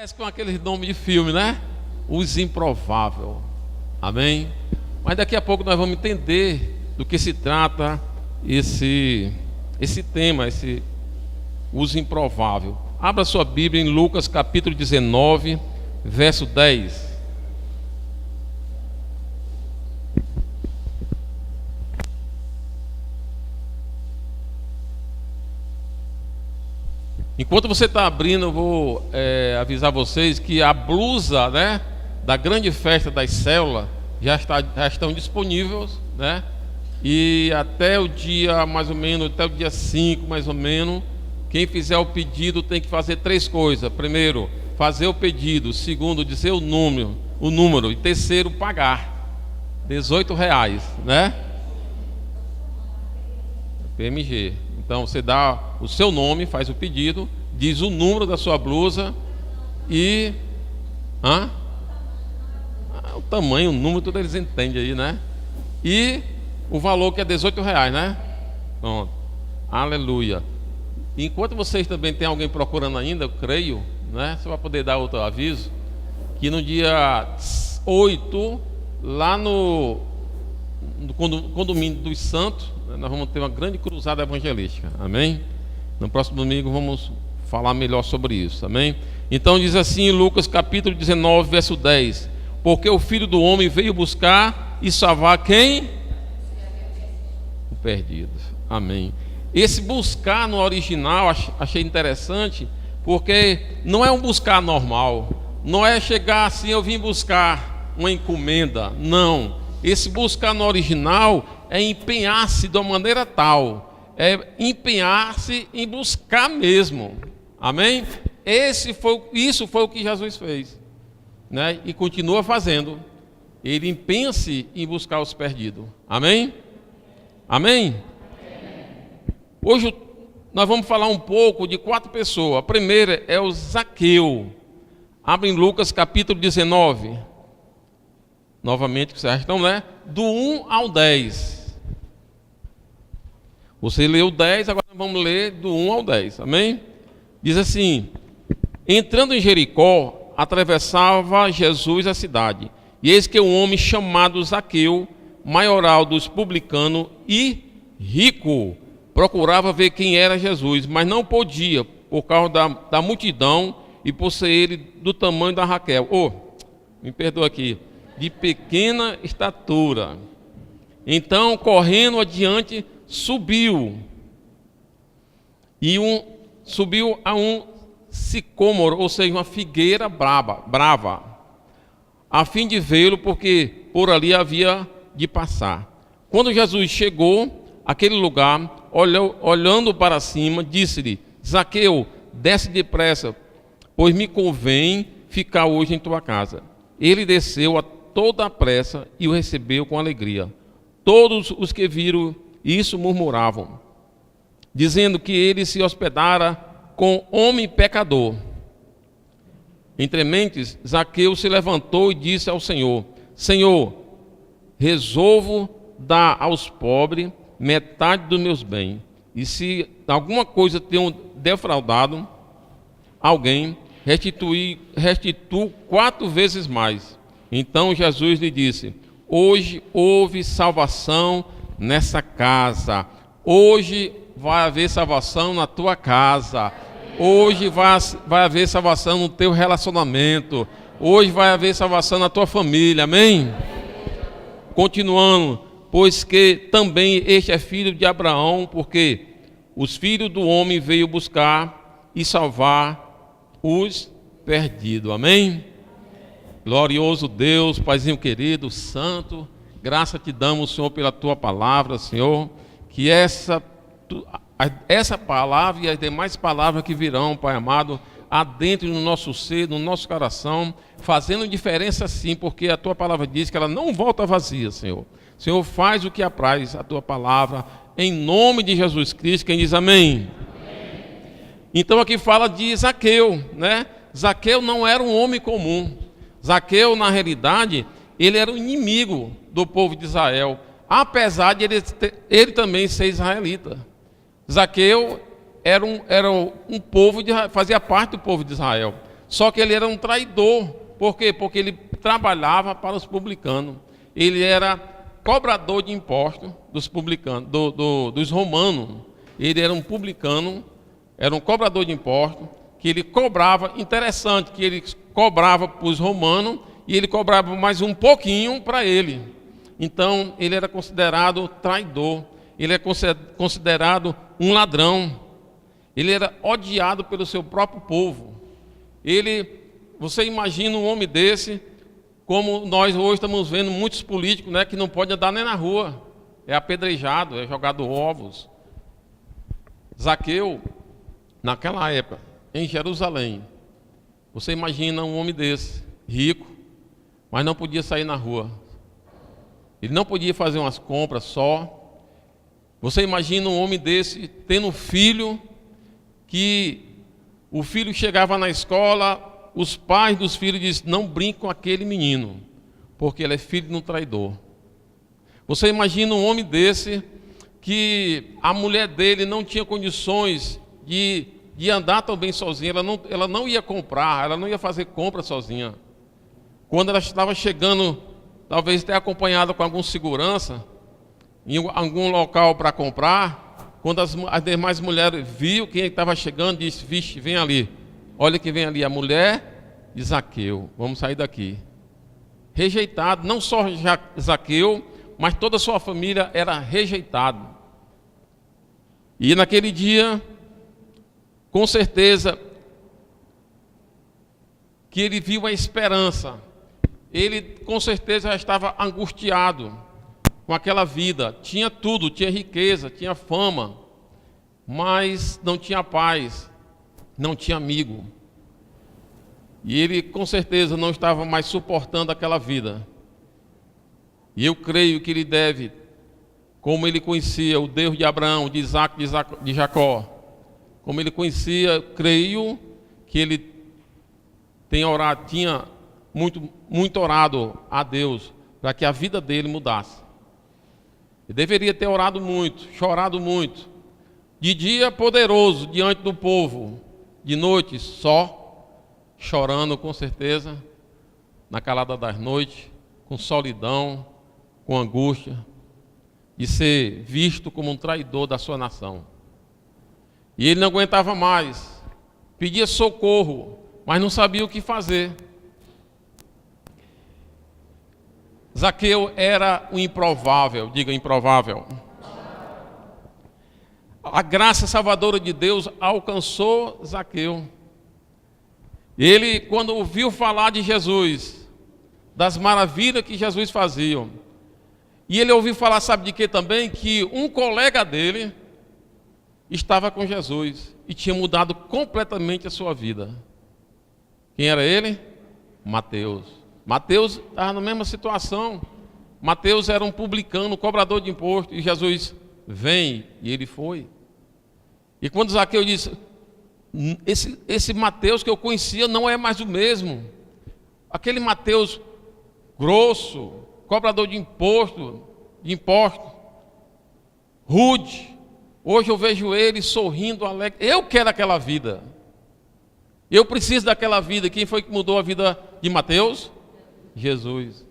Parece com aquele nome de filme, né? Os Improváveis. Amém? Mas daqui a pouco nós vamos entender do que se trata esse tema, os Improváveis. Abra sua Bíblia em Lucas capítulo 19, verso 10. Enquanto você está abrindo, eu vou avisar vocês que a blusa, né, da grande festa das células já estão disponíveis, né? E até o dia mais ou menos, até o dia 5 mais ou menos, quem fizer o pedido tem que fazer 3 coisas. Primeiro, fazer o pedido. Segundo, dizer o número. E terceiro, pagar R$18, né? PMG. Então você dá o seu nome, faz o pedido, diz o número da sua blusa e o tamanho, o número, tudo eles entendem aí, né? E o valor que é R$18, né? Pronto. Aleluia. Enquanto vocês também tem alguém procurando ainda, eu creio, né? Você vai poder dar outro aviso que no dia 8, lá no condomínio dos Santos, nós vamos ter uma grande cruzada evangelística, amém? No próximo domingo vamos falar melhor sobre isso, amém? Então diz assim em Lucas capítulo 19, verso 10: porque o Filho do Homem veio buscar e salvar quem? O perdido, amém? Esse buscar no original achei interessante, porque não é um buscar normal, não é chegar assim, eu vim buscar uma encomenda, não. Esse buscar no original é empenhar-se de uma maneira tal, é empenhar-se em buscar mesmo, amém? Isso foi o que Jesus fez, né? E continua fazendo. Ele empenha-se em buscar os perdidos, amém? Amém? Hoje nós vamos falar um pouco de 4 pessoas. A primeira é o Zaqueu. Abre em Lucas capítulo 19. Novamente, que vocês estão, né? Do 1 ao 10. Você leu 10, agora vamos ler do 1 ao 10, amém? Diz assim: entrando em Jericó, atravessava Jesus a cidade, e eis que um homem chamado Zaqueu, maioral dos publicanos e rico, procurava ver quem era Jesus, mas não podia, por causa da multidão e por ser ele do tamanho da Raquel. Me perdoa aqui. De pequena estatura. Então, correndo adiante, subiu a um sicômoro, ou seja, uma figueira brava, a fim de vê-lo, porque por ali havia de passar. Quando Jesus chegou àquele lugar, olhando para cima, disse-lhe: Zaqueu, desce depressa, pois me convém ficar hoje em tua casa. Ele desceu a toda a pressa e o recebeu com alegria. Todos os que viram isso murmuravam, dizendo que ele se hospedara com homem pecador. Entre mentes, Zaqueu se levantou e disse ao Senhor: Senhor, resolvo dar aos pobres metade dos meus bens, e se alguma coisa tenho defraudado alguém, restituo 4 vezes mais. Então Jesus lhe disse: hoje houve salvação nessa casa. Hoje vai haver salvação na tua casa. Hoje vai haver salvação no teu relacionamento. Hoje vai haver salvação na tua família. Amém? Continuando: pois que também este é filho de Abraão, porque os filhos do homem veio buscar e salvar os perdidos. Amém? Glorioso Deus, Paizinho querido, santo, graça te damos, Senhor, pela tua palavra, Senhor, que essa palavra e as demais palavras que virão, Pai amado, adentre no nosso ser, no nosso coração, fazendo diferença sim, porque a tua palavra diz que ela não volta vazia, Senhor. Senhor, faz o que apraz a tua palavra, em nome de Jesus Cristo. Quem diz amém? Amém. Então aqui fala de Zaqueu, né? Zaqueu não era um homem comum. Zaqueu, na realidade, ele era o inimigo do povo de Israel, apesar de ele também ser israelita. Zaqueu era um povo fazia parte do povo de Israel. Só que ele era um traidor. Por quê? Porque ele trabalhava para os publicanos. Ele era cobrador de impostos dos publicanos, dos romanos. Ele era um publicano, era um cobrador de impostos, que ele cobrava, interessante, que ele cobrava para os romanos e ele cobrava mais um pouquinho para ele. Então, ele era considerado traidor, ele é considerado um ladrão, ele era odiado pelo seu próprio povo. Você imagina um homem desse, como nós hoje estamos vendo muitos políticos, né, que não podem andar nem na rua, é apedrejado, é jogado ovos. Zaqueu, naquela época, em Jerusalém, você imagina um homem desse, rico, mas não podia sair na rua. Ele não podia fazer umas compras só. Você imagina um homem desse tendo um filho, que o filho chegava na escola, os pais dos filhos diziam, não brinque com aquele menino, porque ele é filho de um traidor. Você imagina um homem desse, que a mulher dele não tinha condições de andar também sozinha, ela não ia comprar, ela não ia fazer compra sozinha. Quando ela estava chegando, talvez até acompanhada com algum segurança, em algum local para comprar, quando as demais mulheres viram quem estava chegando, disse, vixe, vem ali, olha que vem ali a mulher de Zaqueu, vamos sair daqui. Rejeitado, não só Zaqueu, mas toda a sua família era rejeitada. E naquele dia, com certeza, que ele viu a esperança. Ele, com certeza, já estava angustiado com aquela vida. Tinha tudo, tinha riqueza, tinha fama, mas não tinha paz, não tinha amigo. E ele, com certeza, não estava mais suportando aquela vida. E eu creio que ele deve, como ele conhecia o Deus de Abraão, de Isaac, de Jacó, como ele conhecia, creio que ele tinha muito orado a Deus para que a vida dele mudasse. Ele deveria ter orado muito, chorado muito. De dia poderoso diante do povo, de noite só, chorando com certeza, na calada das noites, com solidão, com angústia, de ser visto como um traidor da sua nação. E ele não aguentava mais, pedia socorro, mas não sabia o que fazer. Zaqueu era o improvável, diga improvável. A graça salvadora de Deus alcançou Zaqueu. Ele, quando ouviu falar de Jesus, das maravilhas que Jesus fazia, e ele ouviu falar, sabe de quê também? Que um colega dele estava com Jesus e tinha mudado completamente a sua vida. Quem era ele? Mateus. Mateus estava na mesma situação. Mateus era um publicano, cobrador de imposto, e Jesus vem, e ele foi. E quando Zaqueu disse, esse Mateus que eu conhecia não é mais o mesmo. Aquele Mateus grosso, cobrador de imposto, rude. Hoje eu vejo ele sorrindo, alegre. Eu quero aquela vida. Eu preciso daquela vida. Quem foi que mudou a vida de Mateus? Jesus.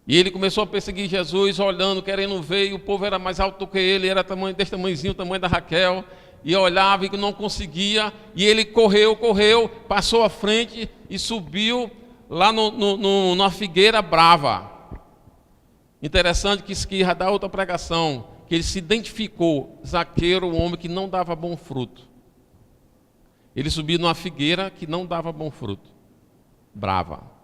E ele começou a perseguir Jesus, olhando, querendo ver, e o povo era mais alto do que ele, era desse tamanhozinho, o tamanho da Raquel, e olhava e não conseguia, e ele correu, passou à frente e subiu lá na figueira brava. Interessante que isso aqui já dá outra pregação, que ele se identificou, Zaqueu, o homem que não dava bom fruto. Ele subiu numa figueira que não dava bom fruto, brava.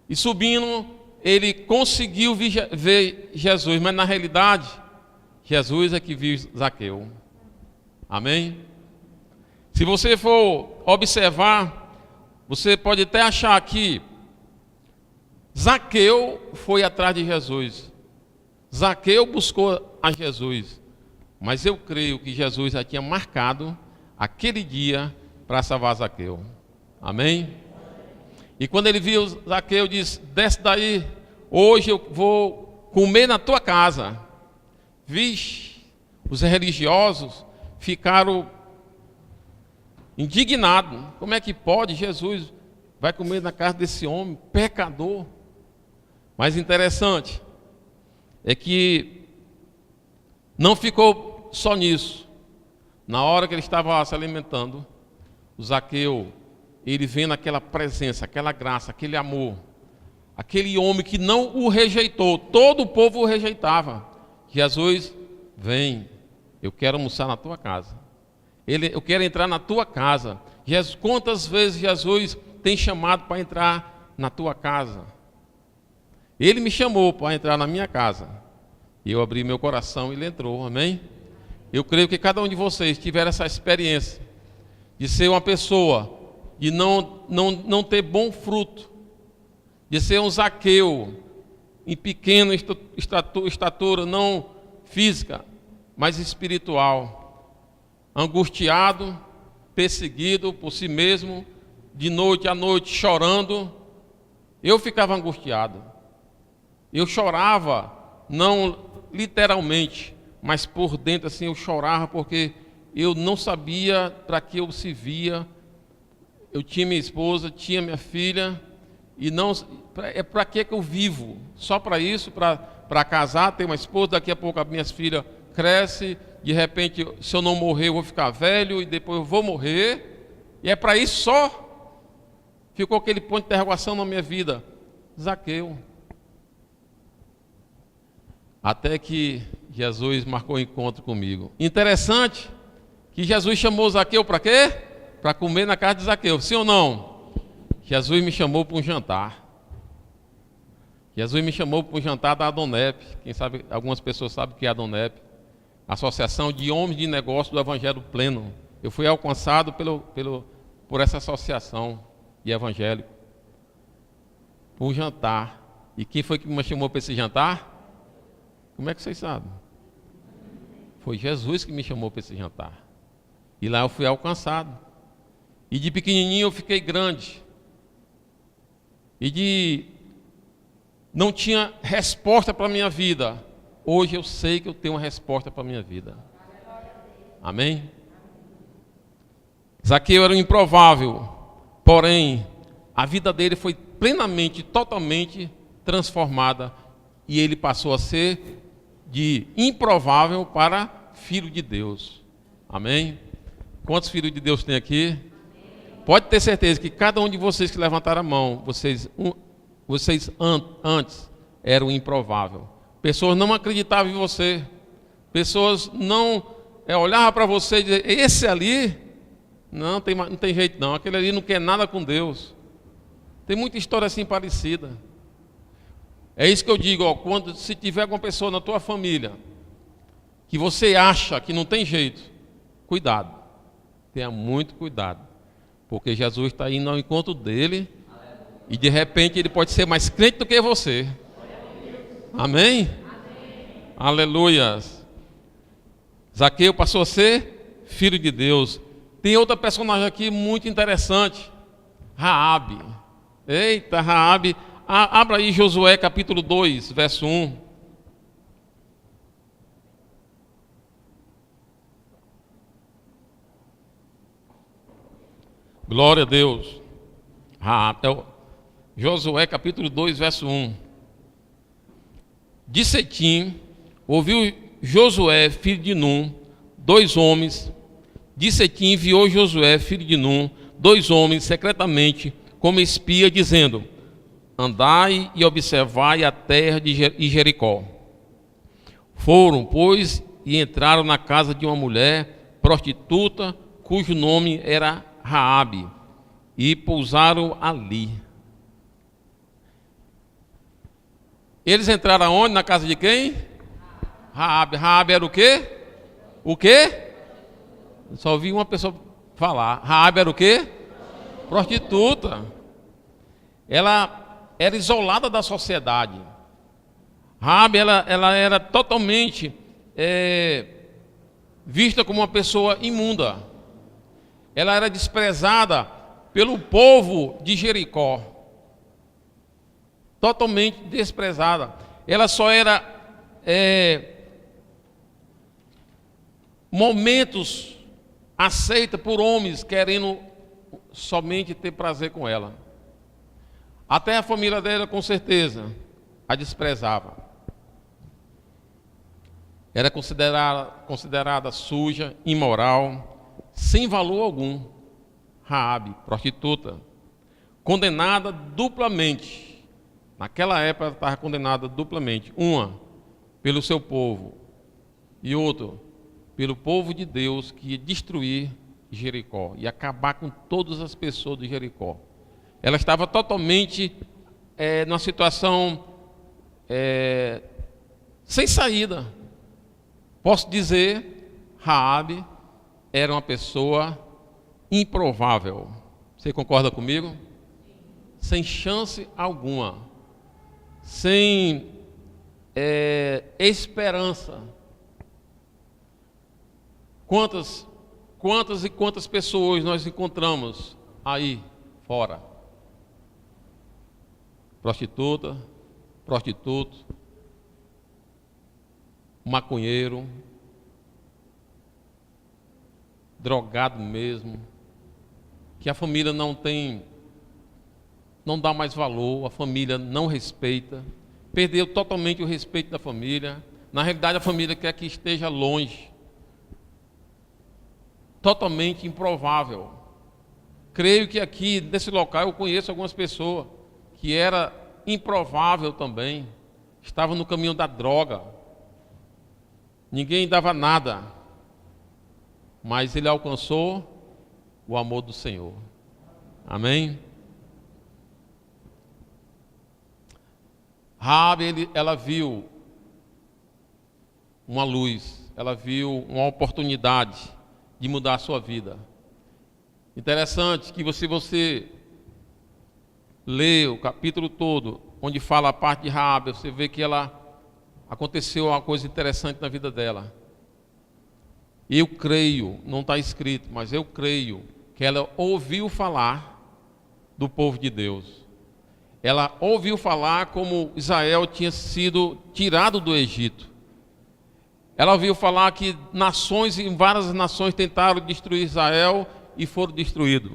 E subindo, ele conseguiu ver Jesus, mas na realidade, Jesus é que viu Zaqueu. Amém? Se você for observar, você pode até achar que Zaqueu foi atrás de Jesus. Zaqueu buscou a Jesus. Mas eu creio que Jesus já tinha marcado aquele dia para salvar Zaqueu. Amém? E quando ele viu Zaqueu, disse, desce daí, hoje eu vou comer na tua casa. Vixe, os religiosos ficaram indignado. Como é que pode? Jesus vai comer na casa desse homem, pecador. Mas interessante é que não ficou só nisso. Na hora que ele estava se alimentando, o Zaqueu, ele vendo aquela presença, aquela graça, aquele amor, aquele homem que não o rejeitou, todo o povo o rejeitava. Jesus, vem, eu quero almoçar na tua casa. Eu quero entrar na tua casa. Jesus, quantas vezes Jesus tem chamado para entrar na tua casa? Ele me chamou para entrar na minha casa. E eu abri meu coração e ele entrou, amém? Eu creio que cada um de vocês tiver essa experiência de ser uma pessoa, de não ter bom fruto, de ser um Zaqueu em pequena estatura, não física, mas espiritual, angustiado, perseguido por si mesmo, de noite a noite chorando. Eu ficava angustiado, eu chorava, não literalmente, mas por dentro assim eu chorava, porque eu não sabia para que eu servia. Eu tinha minha esposa, tinha minha filha, e não para que eu vivo? Só para isso, para casar, ter uma esposa, daqui a pouco as minhas filhas crescem, de repente, se eu não morrer, eu vou ficar velho, e depois eu vou morrer, e é para isso só? Ficou aquele ponto de interrogação na minha vida. Zaqueu. Até que Jesus marcou um encontro comigo. Interessante que Jesus chamou Zaqueu para quê? Para comer na casa de Zaqueu, sim ou não? Jesus me chamou para um jantar. Jesus me chamou para um jantar da Adonep. Quem sabe, algumas pessoas sabem o que é a Adonep. Associação de Homens de Negócio do Evangelho Pleno. Eu fui alcançado por essa associação de evangélico. Para um jantar. E quem foi que me chamou para esse jantar? Como é que vocês sabem? Foi Jesus que me chamou para esse jantar. E lá eu fui alcançado. E de pequenininho eu fiquei grande. Não tinha resposta para a minha vida. Hoje eu sei que eu tenho uma resposta para a minha vida. Amém? Zaqueu era um improvável. Porém, a vida dele foi plenamente, totalmente transformada. E ele passou a ser de improvável para filho de Deus. Amém? Quantos filhos de Deus tem aqui? Pode ter certeza que cada um de vocês que levantaram a mão, vocês antes eram improvável. Pessoas não acreditavam em você. Pessoas não olhavam para você e diziam, esse ali, não tem jeito não, aquele ali não quer nada com Deus. Tem muita história assim parecida. É isso que eu digo, se tiver alguma pessoa na tua família que você acha que não tem jeito, cuidado, tenha muito cuidado, porque Jesus está indo ao encontro dele e de repente ele pode ser mais crente do que você. Amém? Aleluias. Zaqueu passou a ser filho de Deus. Tem outra personagem aqui muito interessante, Raabe. Eita, Raabe. Abra aí Josué capítulo 2, verso 1. Glória a Deus. Josué capítulo 2, verso 1. De Setim, ouviu Josué, filho de Num, dois homens. De Setim enviou Josué, filho de Num, dois homens secretamente, como espia, dizendo: andai e observai a terra de Jericó. Foram, pois, e entraram na casa de uma mulher prostituta, cujo nome era Raabe, e pousaram ali. Eles entraram aonde? Na casa de quem? Raabe. Raabe era o quê? O quê? Só ouvi uma pessoa falar. Raabe era o quê? Prostituta. Ela era isolada da sociedade. Raabe, ela era totalmente vista como uma pessoa imunda. Ela era desprezada pelo povo de Jericó. Totalmente desprezada. Ela só era momentos aceita por homens querendo somente ter prazer com ela. Até a família dela, com certeza, a desprezava. Era considerada suja, imoral, sem valor algum. Raabe, prostituta, condenada duplamente. Naquela época ela estava condenada duplamente. Uma, pelo seu povo, e outro, pelo povo de Deus que ia destruir Jericó e acabar com todas as pessoas de Jericó. Ela estava totalmente numa situação sem saída. Posso dizer, Raabe era uma pessoa improvável. Você concorda comigo? Sem chance alguma, sem esperança. Quantas e quantas pessoas nós encontramos aí fora? Prostituta, prostituto, maconheiro, drogado mesmo, que a família não dá mais valor, a família não respeita, perdeu totalmente o respeito da família. Na realidade, a família quer que esteja longe. Totalmente improvável. Creio que aqui, nesse local, eu conheço algumas pessoas que era improvável também, estavam no caminho da droga, ninguém dava nada, mas ele alcançou o amor do Senhor. Amém? Raabe, ela viu uma luz, ela viu uma oportunidade de mudar a sua vida. Interessante que você lê o capítulo todo, onde fala a parte de Raabe, você vê que aconteceu uma coisa interessante na vida dela. Eu creio, não está escrito, mas eu creio que ela ouviu falar do povo de Deus. Ela ouviu falar como Israel tinha sido tirado do Egito. Ela ouviu falar que várias nações tentaram destruir Israel e foram destruídos.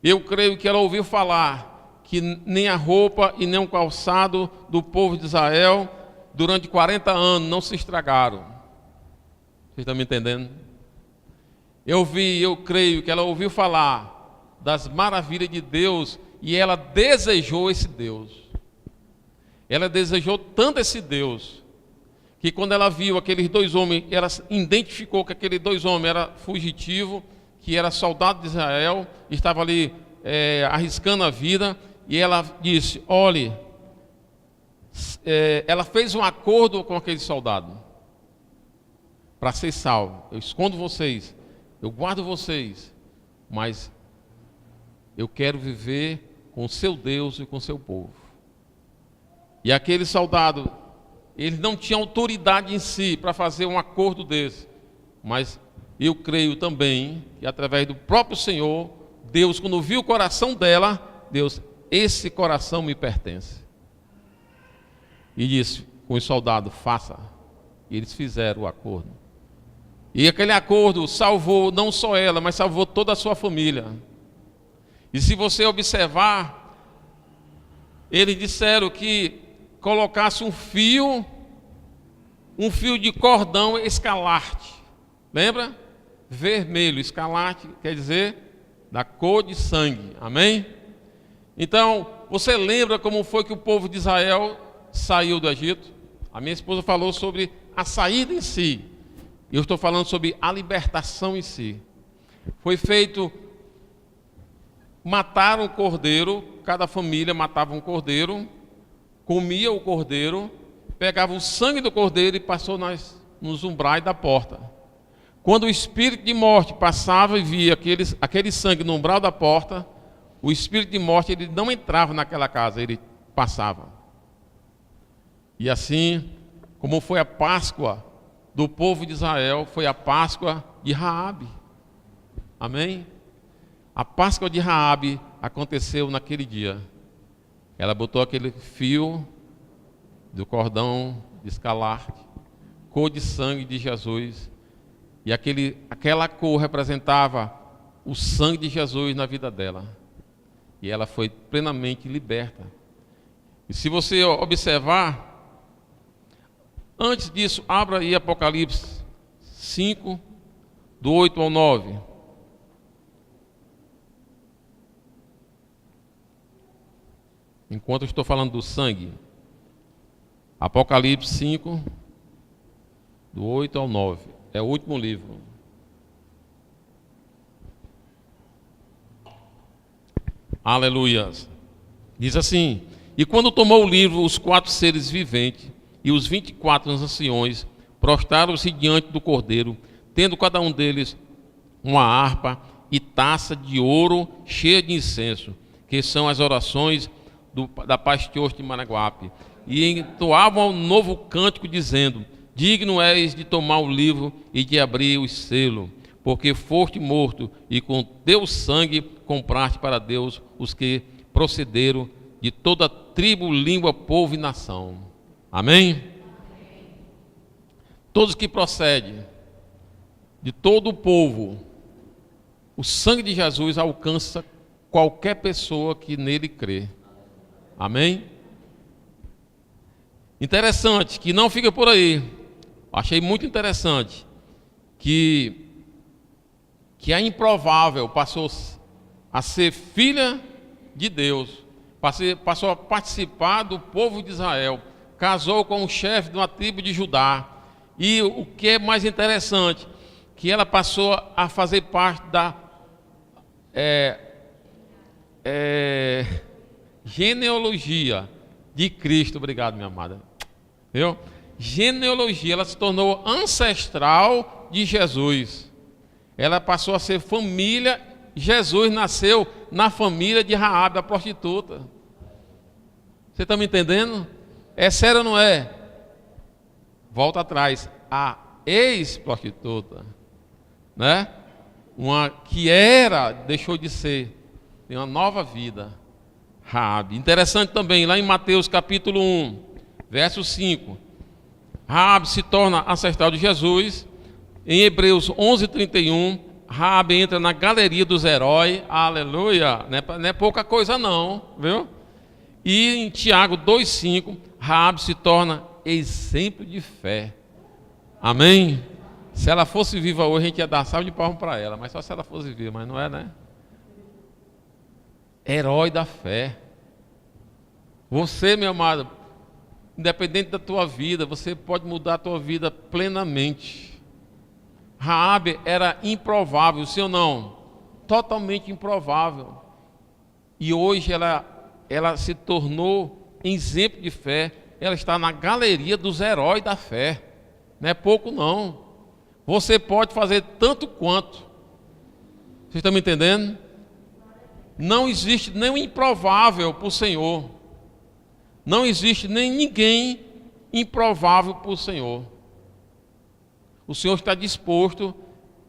Eu creio que ela ouviu falar que nem a roupa e nem o calçado do povo de Israel durante 40 anos não se estragaram. Vocês estão me entendendo? Eu creio que ela ouviu falar das maravilhas de Deus e ela desejou esse Deus. Ela desejou tanto esse Deus que quando ela viu aqueles dois homens, ela identificou que aqueles dois homens eram fugitivos, que era soldado de Israel, estava ali arriscando a vida, e ela disse, olhe, ela fez um acordo com aquele soldado, para ser salvo. Eu escondo vocês, eu guardo vocês, mas eu quero viver com o seu Deus e com o seu povo. E aquele soldado, ele não tinha autoridade em si para fazer um acordo desse, mas eu creio também que através do próprio Senhor, Deus, quando viu o coração dela, Deus, esse coração me pertence. E disse com os soldados, faça. E eles fizeram o acordo. E aquele acordo salvou não só ela, mas salvou toda a sua família. E se você observar, eles disseram que colocasse um fio de cordão escarlate. Lembra? Vermelho, escarlate quer dizer da cor de sangue. Amém? Então, você lembra como foi que o povo de Israel saiu do Egito? A minha esposa falou sobre a saída em si. Eu estou falando sobre a libertação em si. Foi feito, mataram o cordeiro, cada família matava um cordeiro, comia o cordeiro, pegava o sangue do cordeiro e passou nos umbrais da porta. Quando o espírito de morte passava e via aquele sangue no umbral da porta, o espírito de morte ele não entrava naquela casa, ele passava. E assim, como foi a Páscoa do povo de Israel, foi a Páscoa de Raabe. Amém? A Páscoa de Raabe aconteceu naquele dia. Ela botou aquele fio do cordão de escarlate, cor de sangue de Jesus, E aquela cor representava o sangue de Jesus na vida dela. E ela foi plenamente liberta. E se você observar, antes disso, abra aí Apocalipse 5, do 8 ao 9. Enquanto eu estou falando do sangue. Apocalipse 5, do 8 ao 9. É o último livro. Aleluia. Diz assim: e quando tomou o livro, os 4 seres viventes e os 24 anciões prostraram-se diante do Cordeiro, tendo cada um deles uma harpa e taça de ouro cheia de incenso, que são as orações da paz de Managuape. E entoavam um novo cântico, dizendo: digno és de tomar o livro e de abrir o selo, porque foste morto e com teu sangue compraste para Deus os que procederam de toda tribo, língua, povo e nação. Amém? Todos que procedem de todo o povo, o sangue de Jesus alcança qualquer pessoa que nele crê. Amém? Interessante, que não fica por aí. Achei muito interessante que a improvável passou a ser filha de Deus, passou a participar do povo de Israel, casou com o chefe de uma tribo de Judá, e o que é mais interessante, que ela passou a fazer parte da genealogia de Cristo. Obrigado, minha amada. Viu? Genealogia, ela se tornou ancestral de Jesus. Ela passou a ser família. Jesus nasceu na família de Raabe, a prostituta. Você está me entendendo? É sério ou não é? Volta atrás. A ex-prostituta, né? Uma que deixou de ser, tem uma nova vida. Raabe. Interessante também, lá em Mateus capítulo 1, verso 5. Raabe se torna ancestral de Jesus. Em Hebreus 11:31, Raabe entra na galeria dos heróis. Aleluia! Não é pouca coisa não, viu? E em Tiago 2:5, Raabe se torna exemplo de fé. Amém? Se ela fosse viva hoje, a gente ia dar salve de palmas para ela, mas só se ela fosse viva, mas não é, né? Herói da fé. Você, meu amado, independente da tua vida, você pode mudar a tua vida plenamente. Raabe era improvável, sim ou não? Totalmente improvável. E hoje ela se tornou exemplo de fé. Ela está na galeria dos heróis da fé. Não é pouco não. Você pode fazer tanto quanto. Vocês estão me entendendo? Não existe nenhum improvável para o Senhor. Não existe nem ninguém improvável para o Senhor. O Senhor está disposto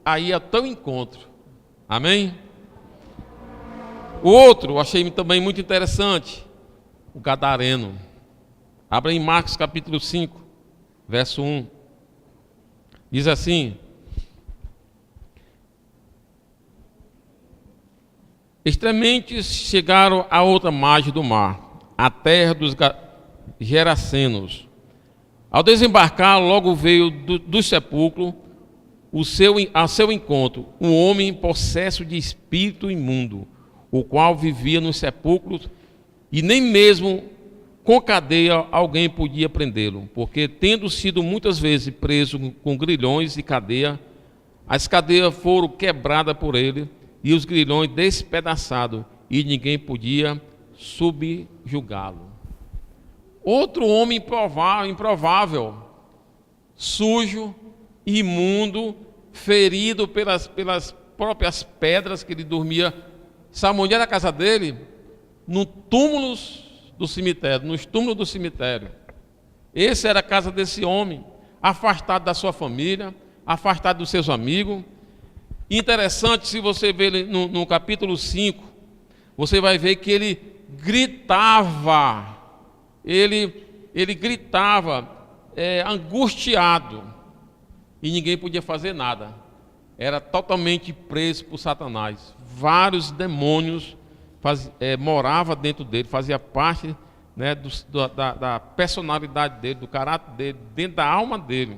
a ir ao teu encontro. Amém? O outro, achei também muito interessante, o gadareno. Abra em Marcos capítulo 5, verso 1. Diz assim: extremamente chegaram a outra margem do mar, a terra dos Gerasenos. Ao desembarcar, logo veio do sepulcro a seu encontro um homem possesso de espírito imundo, o qual vivia nos sepulcros, e nem mesmo com cadeia alguém podia prendê-lo, porque tendo sido muitas vezes preso com grilhões e cadeia, as cadeias foram quebradas por ele e os grilhões despedaçados, e ninguém podia subjugá-lo. Outro homem improvável, sujo, imundo, ferido pelas próprias pedras que ele dormia. Sabe onde era a casa dele? Nos túmulos do cemitério. Essa era a casa desse homem, afastado da sua família, afastado dos seus amigos. Interessante, se você ver no capítulo 5, você vai ver que ele gritava. Ele gritava angustiado, e ninguém podia fazer nada. era totalmente preso por Satanás. Vários demônios moravam dentro dele, fazia parte, né, da personalidade dele, do caráter dele, dentro da alma dele.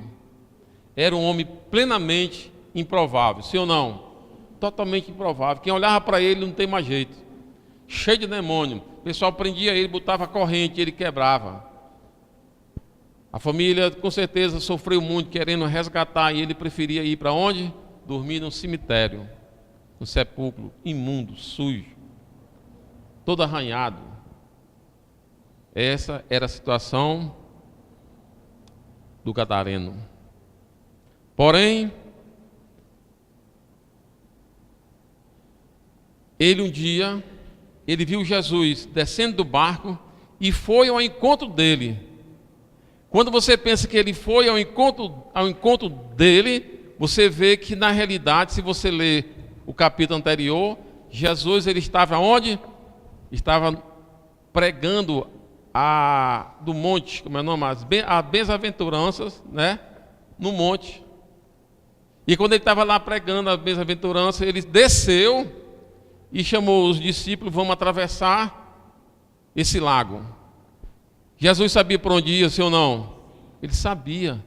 Era um homem plenamente improvável, sim ou não? Totalmente improvável. Quem olhava para ele não tem mais jeito. Cheio de demônio. O pessoal prendia ele, botava corrente, ele quebrava. A família com certeza sofreu muito querendo resgatar e ele preferia ir para onde? Dormir num cemitério, num sepulcro imundo, sujo, todo arranhado. Essa era a situação do gadareno. Porém, ele um dia, ele viu Jesus descendo do barco e foi ao encontro dele. Quando você pensa que ele foi ao encontro dele, você vê que na realidade, se você ler o capítulo anterior, Jesus ele estava onde? Estava pregando do monte, como é o nome? As bem-aventuranças, né? No monte. E quando ele estava lá pregando as bem-aventuranças, ele desceu e chamou os discípulos, vamos atravessar esse lago. Jesus sabia por onde ia, sim ou não? Ele sabia.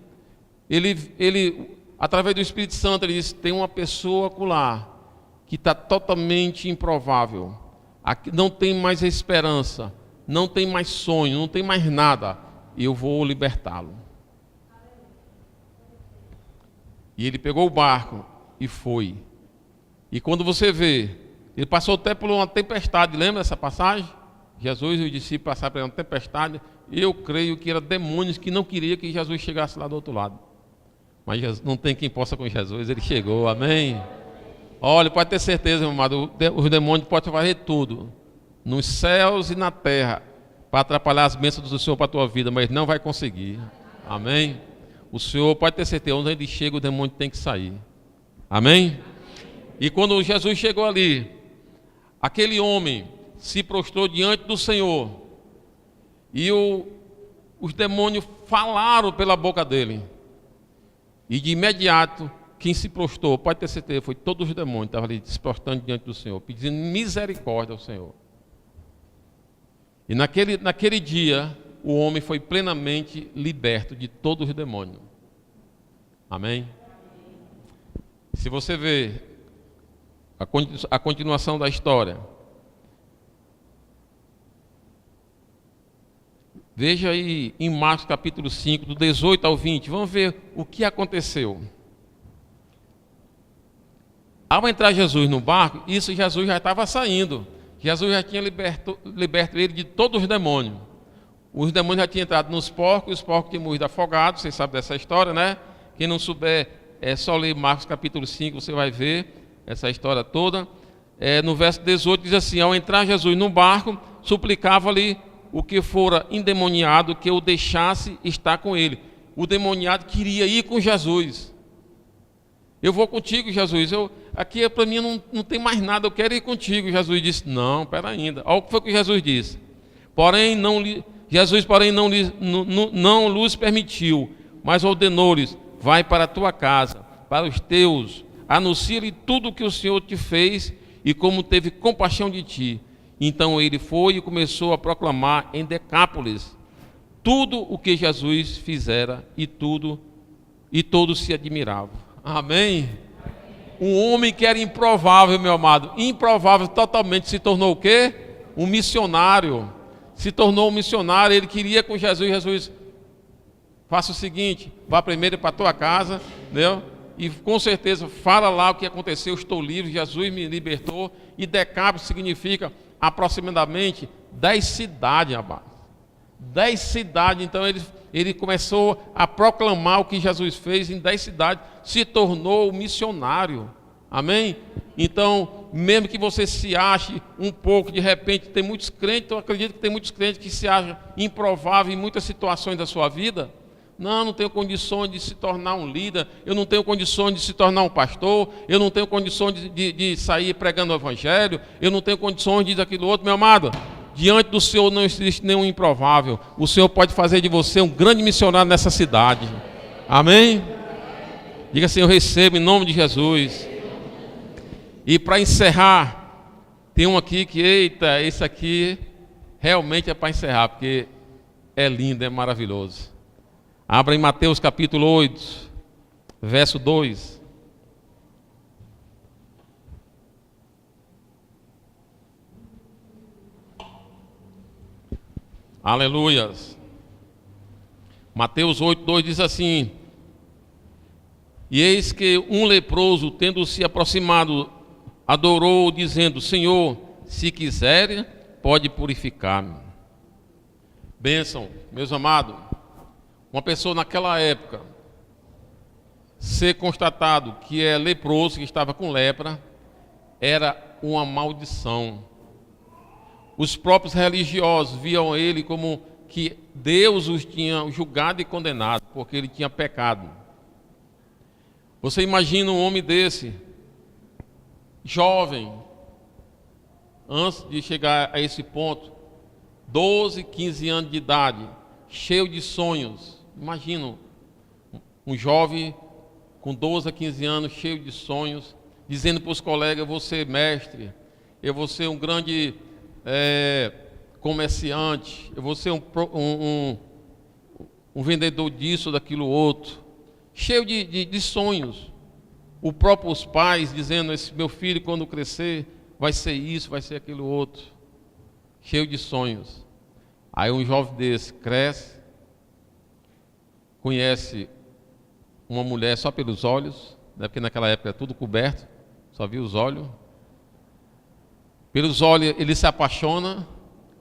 Ele, através do Espírito Santo, ele disse, tem uma pessoa acolá que está totalmente improvável. Aqui não tem mais esperança, não tem mais sonho, não tem mais nada. Eu vou libertá-lo. E ele pegou o barco e foi. E quando você vê, ele passou até por uma tempestade, lembra dessa passagem? Jesus e os discípulos passaram por uma tempestade. Eu creio que eram demônios que não queriam que Jesus chegasse lá do outro lado. Mas Jesus, não tem quem possa com Jesus, ele chegou, amém? Olha, pode ter certeza, meu amado, os demônios podem fazer tudo, nos céus e na terra, para atrapalhar as bênçãos do Senhor para a tua vida, mas não vai conseguir, amém? O Senhor pode ter certeza, onde ele chega, o demônio tem que sair, amém? E quando Jesus chegou ali, aquele homem se prostrou diante do Senhor, e os demônios falaram pela boca dele. E de imediato, quem se prostrou, pode ter certeza, foi todos os demônios que estavam ali se prostrando diante do Senhor, pedindo misericórdia ao Senhor. E naquele dia, o homem foi plenamente liberto de todos os demônios. Amém? Se você vê a continuação da história, veja aí em Marcos capítulo 5, do 18 ao 20, vamos ver o que aconteceu. Ao entrar Jesus no barco, isso Jesus já estava saindo. Jesus já tinha liberto ele de todos os demônios. Os demônios já tinham entrado nos porcos, os porcos tinham morrido afogados, vocês sabem dessa história, né? Quem não souber, é só ler Marcos capítulo 5, você vai ver essa história toda. No verso 18 diz assim, ao entrar Jesus no barco, suplicava-lhe o que fora endemoniado que o deixasse estar com ele. O demoniado queria ir com Jesus. Eu vou contigo, Jesus. Aqui para mim não tem mais nada, eu quero ir contigo. Jesus disse, não, espera ainda. Olha o que foi que Jesus disse. Jesus, porém, não lhes permitiu, mas ordenou-lhes, vai para a tua casa, para os teus, anuncia-lhe tudo o que o Senhor te fez e como teve compaixão de ti. Então ele foi e começou a proclamar em Decápolis tudo o que Jesus fizera e todos se admiravam. Amém? Um homem que era improvável, meu amado, improvável totalmente, se tornou o quê? Um missionário. Se tornou um missionário, ele queria com Jesus. Jesus, faça o seguinte, vá primeiro para a tua casa, entendeu? E com certeza fala lá o que aconteceu, estou livre, Jesus me libertou. E Decápolis significa aproximadamente 10 cidades, rapaz. 10 cidades, então ele começou a proclamar o que Jesus fez em 10 cidades, se tornou missionário, amém? Então, mesmo que você se ache um pouco, de repente, tem muitos crentes, eu acredito que tem muitos crentes que se acham improvável em muitas situações da sua vida. Não tenho condições de se tornar um líder, eu não tenho condições de se tornar um pastor, eu não tenho condições de sair pregando o evangelho, eu não tenho condições de aquilo outro, meu amado. Diante do Senhor não existe nenhum improvável. O Senhor pode fazer de você um grande missionário nessa cidade. Amém? Diga assim: eu recebo em nome de Jesus. E para encerrar, tem um aqui que, eita, esse aqui realmente é para encerrar, porque é lindo, é maravilhoso. Abra em Mateus capítulo 8, verso 2. Aleluias. Mateus 8, 2 diz assim: e eis que um leproso, tendo se aproximado, adorou, dizendo: Senhor, se quiser, pode purificar-me. Bênção, meus amados. Uma pessoa naquela época ser constatado que é leproso, que estava com lepra, era uma maldição. Os próprios religiosos viam ele como que Deus os tinha julgado e condenado, porque ele tinha pecado. Você imagina um homem desse, jovem, antes de chegar a esse ponto, 12, 15 anos de idade, cheio de sonhos. Imagina um jovem com 12 a 15 anos, cheio de sonhos, dizendo para os colegas: eu vou ser mestre, eu vou ser um grande comerciante, eu vou ser um vendedor disso, daquilo outro, cheio de sonhos. Os próprios pais dizendo: esse meu filho, quando crescer, vai ser isso, vai ser aquilo outro, cheio de sonhos. Aí um jovem desse cresce, conhece uma mulher só pelos olhos, né, porque naquela época era tudo coberto, só via os olhos. Pelos olhos ele se apaixona,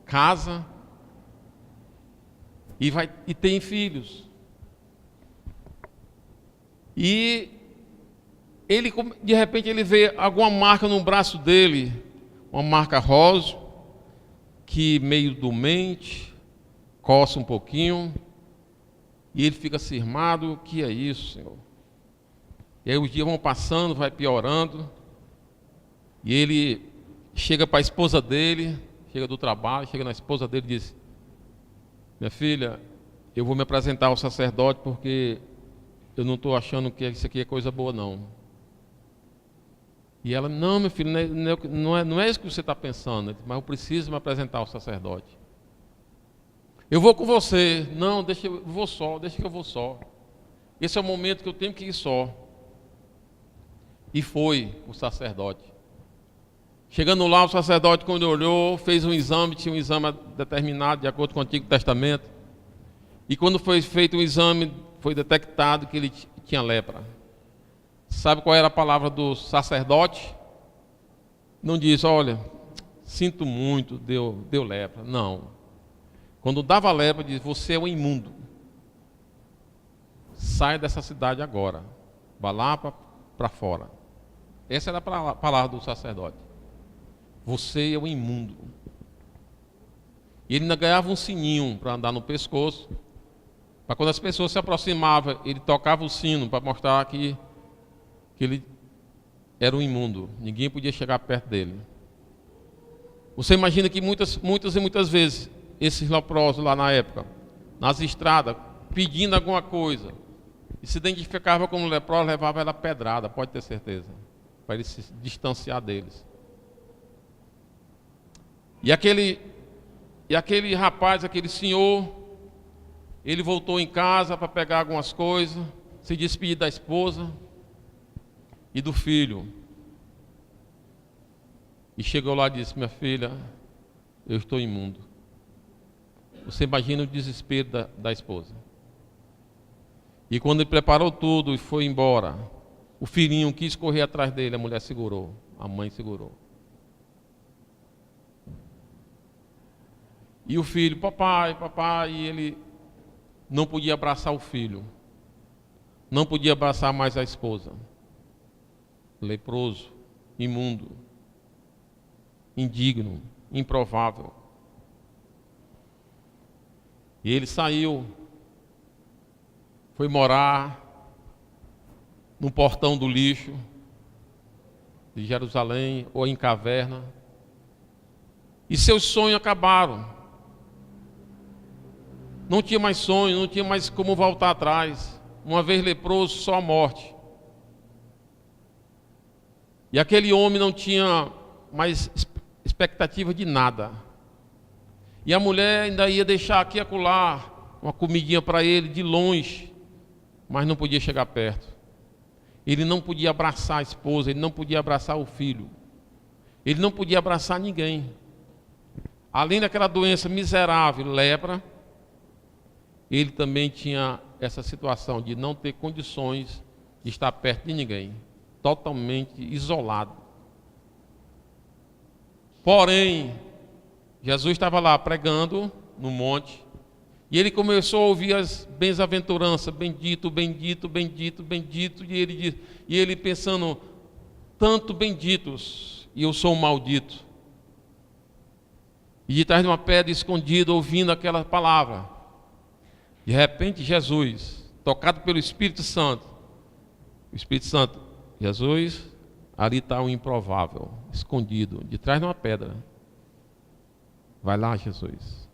casa e tem filhos. E ele, de repente, ele vê alguma marca no braço dele, uma marca rosa, que meio dormente, coça um pouquinho, e ele fica cismado: o que é isso, Senhor? E aí os dias vão passando, vai piorando, e ele chega para a esposa dele, chega do trabalho, chega na esposa dele e diz: minha filha, eu vou me apresentar ao sacerdote porque eu não estou achando que isso aqui é coisa boa, não. E ela: não, meu filho, não é isso que você está pensando, mas eu preciso me apresentar ao sacerdote. Eu vou com você. Não, deixa que eu vou só. Esse é o momento que eu tenho que ir só. E foi o sacerdote. Chegando lá, o sacerdote, quando olhou, fez um exame, tinha um exame determinado de acordo com o Antigo Testamento. E quando foi feito o exame, foi detectado que ele tinha lepra. Sabe qual era a palavra do sacerdote? Não diz: olha, sinto muito, deu lepra. Não. Quando dava lepra, diz: você é um imundo. Sai dessa cidade agora. Vá lá para fora. Essa era a palavra do sacerdote. Você é um imundo. E ele ainda ganhava um sininho para andar no pescoço, para quando as pessoas se aproximavam, ele tocava o sino para mostrar que ele era um imundo. Ninguém podia chegar perto dele. Você imagina que muitas e muitas vezes esses leprosos lá na época, nas estradas, pedindo alguma coisa, e se identificava como leproso, levava ela pedrada, pode ter certeza, para ele se distanciar deles. E aquele rapaz, aquele senhor, ele voltou em casa para pegar algumas coisas, se despedir da esposa e do filho. E chegou lá e disse: minha filha, eu estou imundo. Você imagina o desespero da esposa. E quando ele preparou tudo e foi embora, o filhinho quis correr atrás dele, a mulher segurou, a mãe segurou. E o filho: papai, e ele não podia abraçar o filho, não podia abraçar mais a esposa. Leproso, imundo, indigno, improvável. E ele saiu, foi morar no portão do lixo de Jerusalém, ou em caverna, e seus sonhos acabaram. Não tinha mais sonho, não tinha mais como voltar atrás. Uma vez leproso, só a morte. E aquele homem não tinha mais expectativa de nada. E a mulher ainda ia deixar aqui e acolá uma comidinha para ele de longe, mas não podia chegar perto. Ele não podia abraçar a esposa, ele não podia abraçar o filho. Ele não podia abraçar ninguém. Além daquela doença miserável, lepra, ele também tinha essa situação de não ter condições de estar perto de ninguém, totalmente isolado. Porém, Jesus estava lá pregando no monte, e ele começou a ouvir as bem-aventuranças, bendito, bendito, bendito, bendito, e ele pensando, tanto benditos, e eu sou um maldito. E de trás de uma pedra escondida, ouvindo aquela palavra, de repente Jesus, tocado pelo Espírito Santo, o Espírito Santo, Jesus, ali está o improvável, escondido, de trás de uma pedra. Vai lá, Jesus.